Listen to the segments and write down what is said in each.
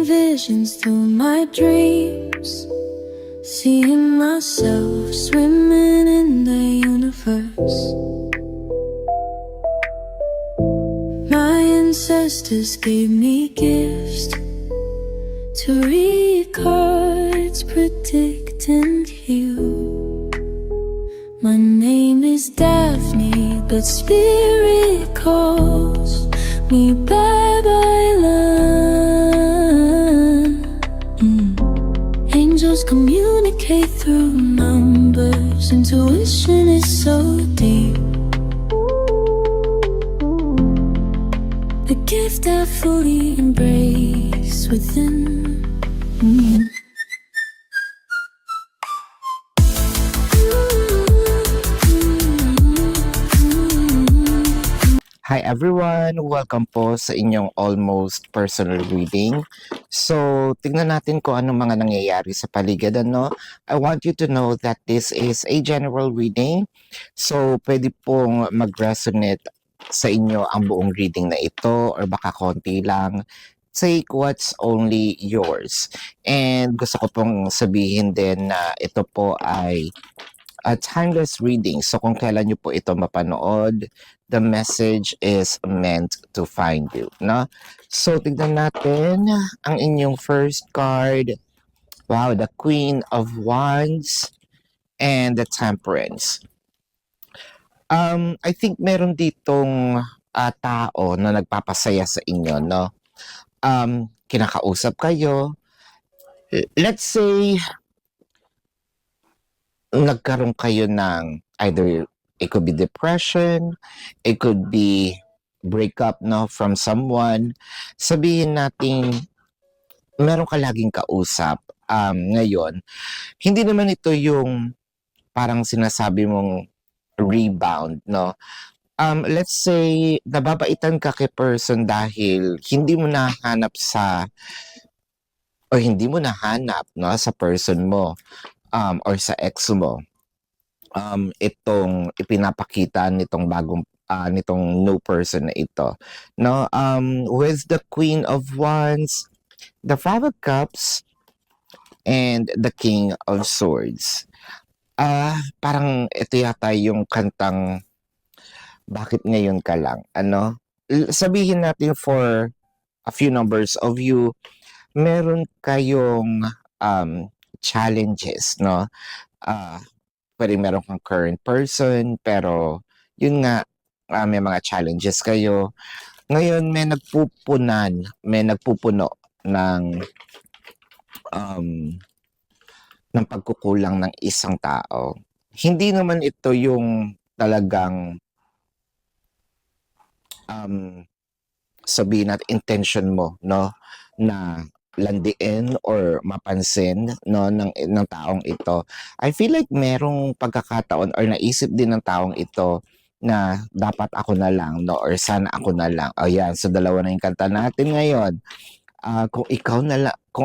visions through my dreams, seeing myself swimming in the universe. My ancestors gave me gifts to read cards, predict and heal. My name is Daphne, but spirit calls me Babylon. Angels communicate through numbers. Intuition is so deep. The gift I fully embrace within. Hi everyone! Welcome po sa inyong almost personal reading. So, tingnan natin kung anong mga nangyayari sa paligid, ano? I want you to know that this is a general reading. So, pwede pong mag-resonate sa inyo ang buong reading na ito or baka konti lang. Take what's only yours. And gusto ko pong sabihin din na ito po ay a timeless reading. So kung kailan nyo po ito mapanood, the message is meant to find you. No? So tignan natin ang inyong first card. Wow, the Queen of Wands and the Temperance. I think meron ditong tao na nagpapasaya sa inyo, no? Kinakausap kayo. Let's say nagkaroon kayo ng either it could be depression, it could be breakup, no, from someone. Sabihin natin meron ka laging kausap ngayon. Hindi naman ito yung parang sinasabi mong rebound, no. Let's say nababaitan ka kay person dahil hindi mo nahanap no, sa person mo or sa ex mo itong ipinapakita nitong nitong new person na ito, no. With the Queen of Wands, the Five of Cups and the King of Swords. Parang ito yata yung kantang Bakit Ngayon Ka Lang, ano. Sabihin natin for a few numbers of you, meron kayong challenges, no. Pwedeng meron kang current person, pero yun nga, may mga challenges kayo. Ngayon, may nagpupuno ng pagkukulang ng isang tao. Hindi naman ito yung talagang sabihin natin intention mo, no, na landiin or mapansin, no, ng taong ito. I feel like merong pagkakataon or naisip din ng taong ito na dapat ako na lang, no, or sana ako na lang. O yan, so dalawa na yung kanta natin ngayon. Kung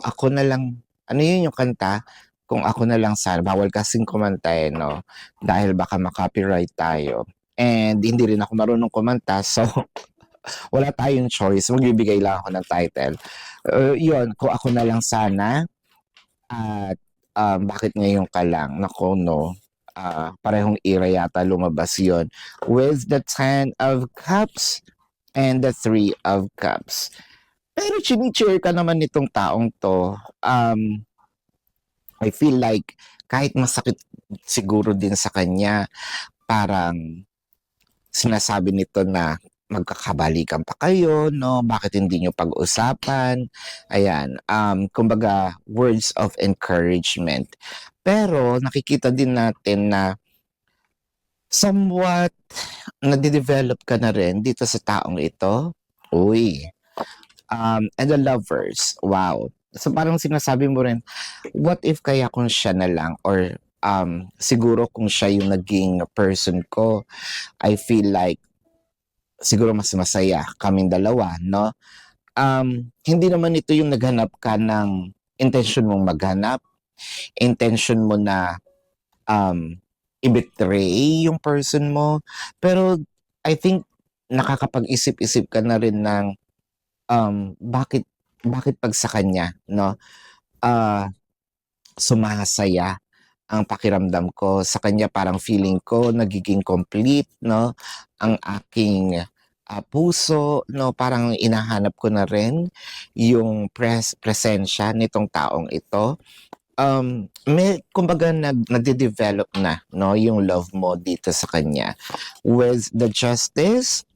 ako na lang, ano yun yung kanta? Kung ako na lang sana, bawal kasing kumanta no, dahil baka ma-copyright tayo. And hindi rin ako marunong kumanta, so wala tayong choice, magbibigay lang ako ng title. Yun, Kung Ako Na Lang Sana at Bakit Ngayon Ka Lang. Nako, no. Parehong era yata lumabas yon with the 10 of Cups and the 3 of Cups. Pero chini-cheer ka naman nitong taong to. I feel like kahit masakit siguro din sa kanya, parang sinasabi nito na magkakabalikan pa kayo, no? Bakit hindi nyo pag-usapan? Ayan, kumbaga, words of encouragement. Pero nakikita din natin na somewhat nade-develop ka na rin dito sa taong ito. Uy. And the Lovers. Wow. So parang sinasabi mo rin, what if kaya kung siya na lang or siguro kung siya yung naging person ko, I feel like siguro mas masaya kaming dalawa, no? Hindi naman ito yung naghanap ka ng intention mong maghanap, intention mo na i-betray yung person mo, pero I think nakakapag-isip-isip ka na rin ng bakit bakit 'pag sa kanya 'no, ah, sumasaya ang pakiramdam ko. Sa kanya parang feeling ko nagiging complete 'no, ang aking, puso 'no, parang hinahanap ko na rin yung presensya nitong taong ito. May kumbaga nagde-develop na 'no, yung love mo dito sa kanya. With the Justice,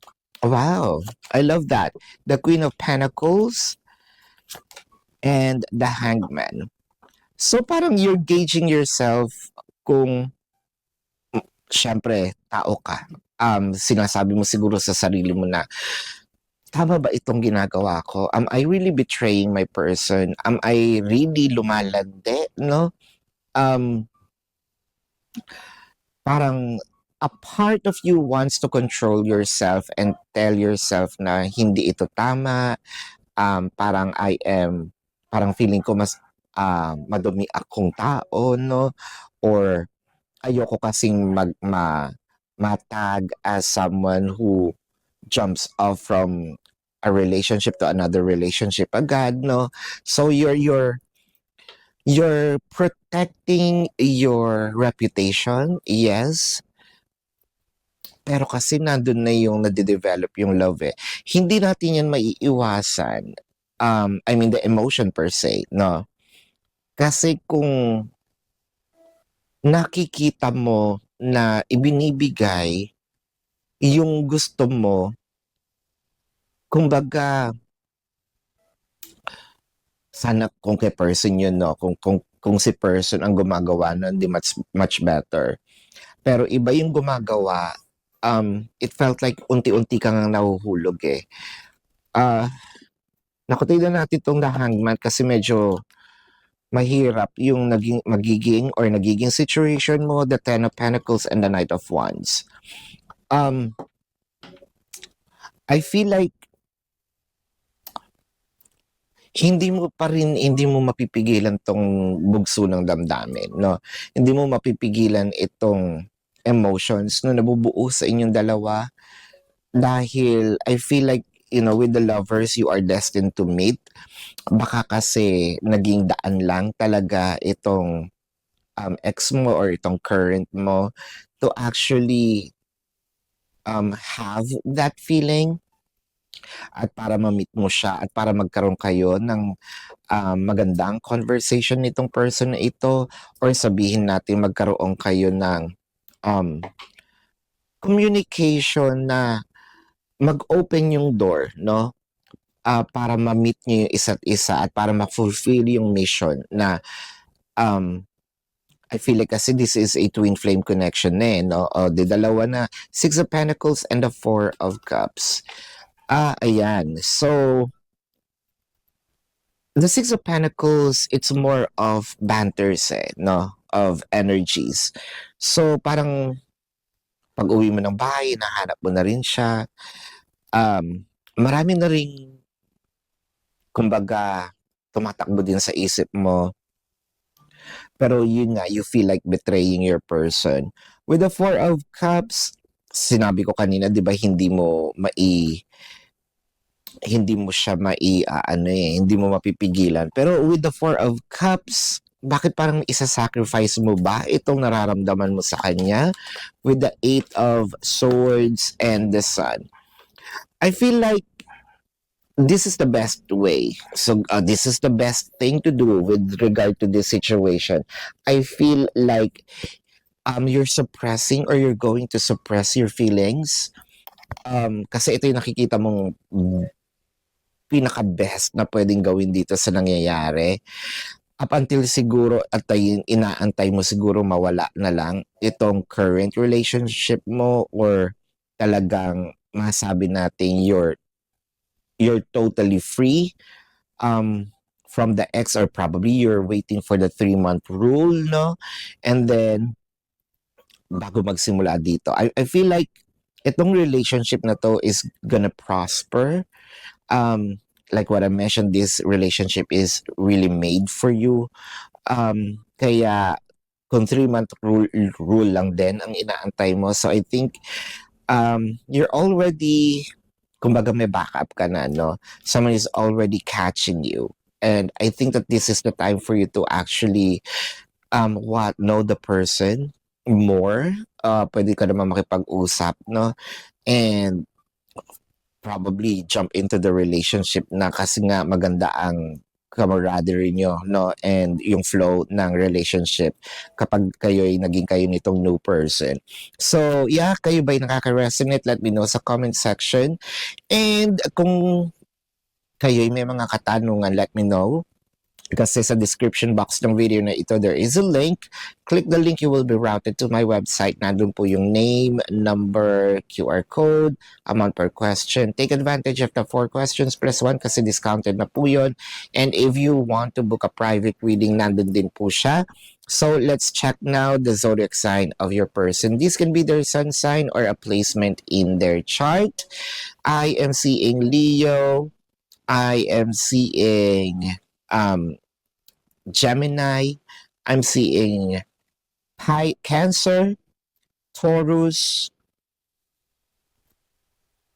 wow, I love that. The Queen of Pentacles and the Hangman. So parang you're gauging yourself kung siyempre tao ka. Sinasabi mo siguro sa sarili mo na, "Tama ba itong ginagawa ko? Am I really betraying my person? Am I really lumalandi?" 'No? Um Parang a part of you wants to control yourself and tell yourself na hindi ito tama, parang parang feeling ko mas, madumi akong tao 'no, or ayoko kasing matag as someone who jumps off from a relationship to another relationship agad 'no. So you're protecting your reputation, yes, pero kasi nandun na yung nade-develop yung love, eh. Hindi natin yan maiiwasan, I mean the emotion per se 'no. Kasi kung nakikita mo na ibinibigay yung gusto mo, kumbaga sana kung kay person yun 'no, kung si person ang gumagawa nun, 'di much much better. Pero iba yung gumagawa, it felt like unti-unti ka ngang nahuhulog, eh. Ah, naku, tignan natin 'tong The Hangman kasi medyo mahirap yung magiging situation mo, the Ten of Pentacles and the Knight of Wands. Um, I feel like hindi mo mapipigilan 'tong bugso ng damdamin 'no. Hindi mo mapipigilan itong emotions na nabubuo sa inyong dalawa dahil I feel like, with the lovers you are destined to meet. Baka kasi naging daan lang talaga itong, ex mo or itong current mo to actually, have that feeling at para ma-meet mo siya at para magkaroon kayo ng magandang conversation nitong person na ito or sabihin natin magkaroon kayo ng um, communication na mag-open yung door, no? Para ma-meet niyo yung isa't isa at para ma-fulfill yung mission na um, I feel like kasi this is a twin flame connection na eh, no? O, di dalawa na, Six of Pentacles and the Four of Cups. Ayan. So, the Six of Pentacles, it's more of banters eh, no? Of energies. So, parang pag-uwi mo ng bahay, nahanap mo na rin siya. Marami na ring, kumbaga, tumatakbo din sa isip mo. Pero yun nga, you feel like betraying your person. With the Four of Cups, sinabi ko kanina, di ba, hindi mo siya hindi mo mapipigilan. Pero with the Four of Cups, bakit parang isa-sacrifice mo ba itong nararamdaman mo sa kanya? With the Eight of Swords and the Sun. I feel like this is the best way. So, this is the best thing to do with regard to this situation. I feel like you're suppressing or you're going to suppress your feelings. Kasi ito yung nakikita mong pinaka-best na pwedeng gawin dito sa nangyayari. Up until siguro at inaantay mo siguro mawala na lang itong current relationship mo or talagang masabi natin you're totally free from the ex or probably you're waiting for the 3-month rule, no? And then, bago magsimula dito, I feel like itong relationship na to is gonna prosper. Like what I mentioned, this relationship is really made for you. Kaya kung 3-month rule lang din ang inaantay mo. So I think you're already kumbaga may backup ka na, no? Someone is already catching you. And I think that this is the time for you to actually know the person more. Pwede ka naman makipag-usap, no? And probably jump into the relationship na kasi nga maganda ang camaraderie nyo, no? And yung flow ng relationship kapag kayo'y naging kayo nitong new person. So, yeah, kayo ba'y nakaka-resonate? Let me know sa comment section. And kung kayo'y may mga katanungan, let me know. Kasi sa description box ng video na ito, there is a link. Click the link, you will be routed to my website. Nandun po yung name, number, QR code, amount per question. Take advantage of the 4 questions plus 1 kasi discounted na po yun. And if you want to book a private reading, nandun din po siya. So let's check now the zodiac sign of your person. This can be their sun sign or a placement in their chart. I am seeing Leo. I am seeing Gemini. I'm seeing Cancer, Taurus,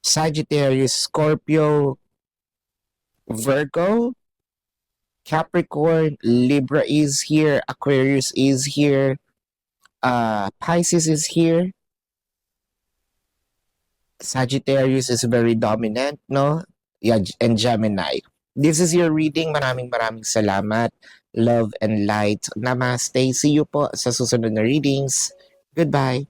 Sagittarius, Scorpio, Virgo, Capricorn, Libra is here, Aquarius is here, Pisces is here. Sagittarius is very dominant, no? Yeah, and Gemini. This is your reading. Maraming salamat. Love and light. Namaste. See you po sa susunod na readings. Goodbye.